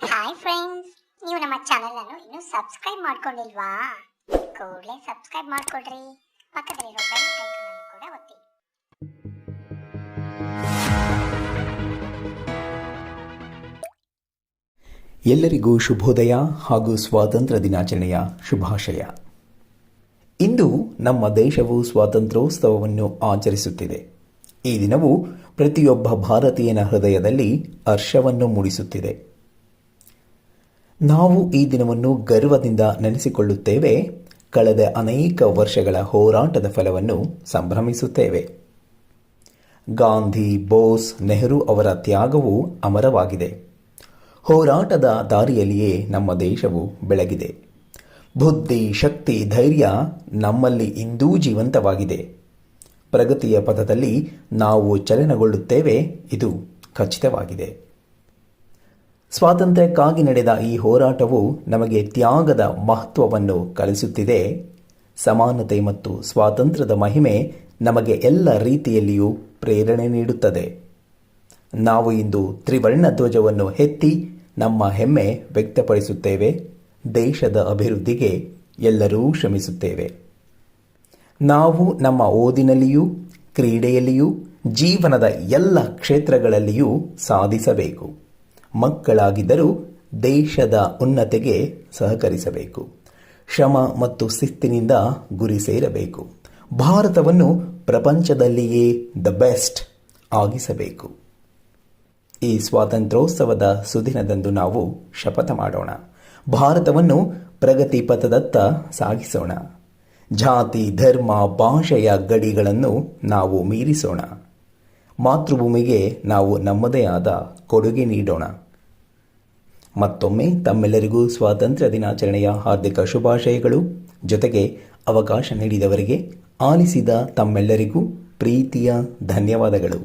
Hi friends, ನೀವು ನಮ್ಮ channel ಅನ್ನು ಇನ್ನೂ ಸಬ್ಸ್ಕ್ರೈಬ್ ಮಾಡ್ಕೊಂಡಿಲ್ವಾ? ಕೂಡಲೇ ಸಬ್ಸ್ಕ್ರೈಬ್ ಮಾಡ್ಕೊಳ್ರಿ. ಪಕ್ಕದಲ್ಲಿರೋ ಬೆಲ್ ಐಕಾನ್ ಅನ್ನು ಕೂಡ ಒತ್ತಿ. ಎಲ್ಲರಿಗೂ ಶುಭೋದಯ ಹಾಗೂ ಸ್ವಾತಂತ್ರ್ಯ ದಿನಾಚರಣೆಯ ಶುಭಾಶಯ. ಇಂದು ನಮ್ಮ ದೇಶವು ಸ್ವಾತಂತ್ರ್ಯೋತ್ಸವವನ್ನು ಆಚರಿಸುತ್ತಿದೆ. ಈ ದಿನವು ಪ್ರತಿಯೊಬ್ಬ ಭಾರತೀಯನ ಹೃದಯದಲ್ಲಿ ಹರ್ಷವನ್ನು ಮೂಡಿಸುತ್ತಿದೆ. ನಾವು ಈ ದಿನವನ್ನು ಗರ್ವದಿಂದ ನೆನೆಸಿಕೊಳ್ಳುತ್ತೇವೆ. ಕಳೆದ ಅನೇಕ ವರ್ಷಗಳ ಹೋರಾಟದ ಫಲವನ್ನು ಸಂಭ್ರಮಿಸುತ್ತೇವೆ. ಗಾಂಧಿ, ಬೋಸ್, ನೆಹರು ಅವರ ತ್ಯಾಗವು ಅಮರವಾಗಿದೆ. ಹೋರಾಟದ ದಾರಿಯಲ್ಲಿಯೇ ನಮ್ಮ ದೇಶವು ಬೆಳಗಿದೆ. ಬುದ್ಧಿ, ಶಕ್ತಿ, ಧೈರ್ಯ ನಮ್ಮಲ್ಲಿ ಇಂದೂ ಜೀವಂತವಾಗಿದೆ. ಪ್ರಗತಿಯ ಪಥದಲ್ಲಿ ನಾವು ಚಲನಗೊಳ್ಳುತ್ತೇವೆ, ಇದು ಖಚಿತವಾಗಿದೆ. ಸ್ವಾತಂತ್ರ್ಯಕ್ಕಾಗಿ ನಡೆದ ಈ ಹೋರಾಟವು ನಮಗೆ ತ್ಯಾಗದ ಮಹತ್ವವನ್ನು ಕಲಿಸುತ್ತಿದೆ. ಸಮಾನತೆ ಮತ್ತು ಸ್ವಾತಂತ್ರ್ಯದ ಮಹಿಮೆ ನಮಗೆ ಎಲ್ಲ ರೀತಿಯಲ್ಲಿಯೂ ಪ್ರೇರಣೆ ನೀಡುತ್ತದೆ. ನಾವು ಇಂದು ತ್ರಿವರ್ಣ ಧ್ವಜವನ್ನು ಎತ್ತಿ ನಮ್ಮ ಹೆಮ್ಮೆ ವ್ಯಕ್ತಪಡಿಸುತ್ತೇವೆ. ದೇಶದ ಅಭಿವೃದ್ಧಿಗೆ ಎಲ್ಲರೂ ಶ್ರಮಿಸುತ್ತೇವೆ. ನಾವು ನಮ್ಮ ಓದಿನಲ್ಲಿಯೂ, ಕ್ರೀಡೆಯಲ್ಲಿಯೂ, ಜೀವನದ ಎಲ್ಲ ಕ್ಷೇತ್ರಗಳಲ್ಲಿಯೂ ಸಾಧಿಸಬೇಕು. ಮಕ್ಕಳಾಗಿದ್ದರೂ ದೇಶದ ಉನ್ನತಿಗೆ ಸಹಕರಿಸಬೇಕು. ಶ್ರಮ ಮತ್ತು ಶಿಸ್ತಿನಿಂದ ಗುರಿ ಸೇರಬೇಕು. ಭಾರತವನ್ನು ಪ್ರಪಂಚದಲ್ಲಿಯೇ ದ ಬೆಸ್ಟ್ ಆಗಿಸಬೇಕು. ಈ ಸ್ವಾತಂತ್ರ್ಯೋತ್ಸವದ ಸುದಿನದಂದು ನಾವು ಶಪಥ ಮಾಡೋಣ. ಭಾರತವನ್ನು ಪ್ರಗತಿ ಪಥದತ್ತ ಸಾಗಿಸೋಣ. ಜಾತಿ, ಧರ್ಮ, ಭಾಷೆಯ ಗಡಿಗಳನ್ನು ನಾವು ಮೀರಿಸೋಣ. ಮಾತೃಭೂಮಿಗೆ ನಾವು ನಮ್ಮದೇ ಆದ ಕೊಡುಗೆ ನೀಡೋಣ. ಮತ್ತೊಮ್ಮೆ ತಮ್ಮೆಲ್ಲರಿಗೂ ಸ್ವಾತಂತ್ರ್ಯ ದಿನಾಚರಣೆಯ ಹಾರ್ದಿಕ ಶುಭಾಶಯಗಳು. ಜೊತೆಗೆ ಅವಕಾಶ ನೀಡಿದವರಿಗೆ, ಆಲಿಸಿದ ತಮ್ಮೆಲ್ಲರಿಗೂ ಪ್ರೀತಿಯ ಧನ್ಯವಾದಗಳು.